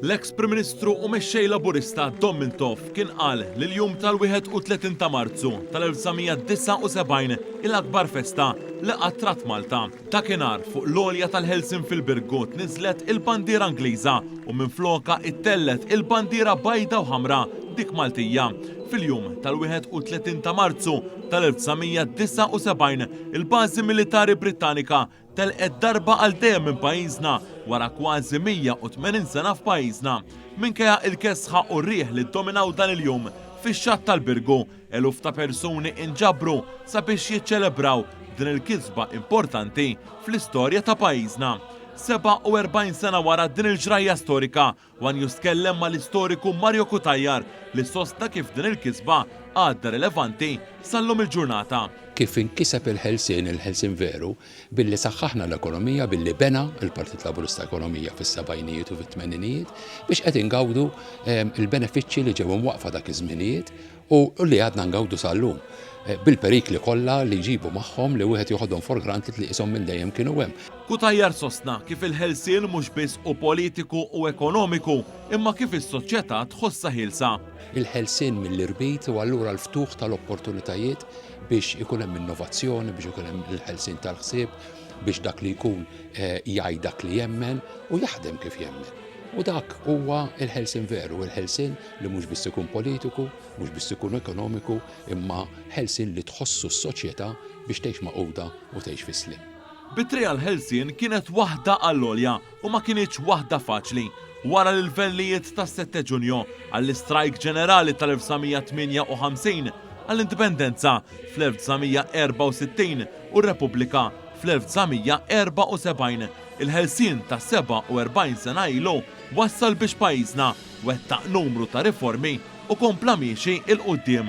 L-eks Prim Ministru u mexxej Laburista Dom Mintoff kien qal li l-jum tal-31 ta' Marzu tal-1979 il-akbar festa li qattrat Malta. Dakinhar fuq l-għolja tal-Helsin fil-Birgu tniżlet il-bandiera Ingliża u minfloka ittellet il-bandiera bajda u ħamra dik Maltija. Fil-jum tal-31 ta' Marzu tal-1979 il-bażi militari Brittanika telqet darba għal dejjem minn pajjiżna wara kważi 180 sena f'pajjiżna. Minkejja il-kesħa u r-riħ li ddominaw dan il-jum fix-xatt tal-Birgu, eluf ta' persuni inġabru sabiex jiċċelebraw din il-kisba importanti fl-istorja ta' pajjiżna. 47 sena wara din il-ġrajja storika, One News tkellem mal-istoriku Mario Kutajjar li sostna kif din il-kisba għadda rilevanti sal-lum il-ġurnata. Kif inkiseb il-Helsin veru, billi saħħaħna l-ekonomija, billi bena il-Partit Laburista Ekonomija fis-sebgħinijiet u fit-tmeninijiet biex qed ingawdu il-benefiċċji li ġew waqfa dak iż-żminijiet u li għadna ngawdu sal-lum. Bil-perikli kollha li jġibu magħhom li wieħed joħodhom for granted li qishom minn dejjem kienu hemm. Kutajjar sostna kif il-ħelsien mhux biss u politiku u ekonomiku, imma kif is-soċjetà tħossha ħilsa. Il-ħelsien mill-irbit u allura l-ftuħ tal-opportunitajiet biex ikun hemm innovazzjoni, biex ikun hemm il-ħelsien tal-ħsieb, biex dak li jkun jgħid dak li jemmen u jaħdem kif jemmen. U dak huwa il-ħelsien veru, il-ħelsien li mhux biss ikun politiku, mhux biss ikun ekonomiku, imma ħelsien li tħossu s-soċjetà biex tgħix maquda u tgħix fi-slim. Bit-triq għall-ħelsien kienet waħda għall-għolja u ma kienx waħda faċli. Wara l-livellijiet tas-7 Ġunju għall-istrajk ġenerali tal-1958, għall-indipendenza fl-1964 u r-Repubblika fl-1974, il-ħelsien ta' 47 sena ilu wassal biex pajjiżna wettaq numru ta' riformi u kompla miexi il-qudiem.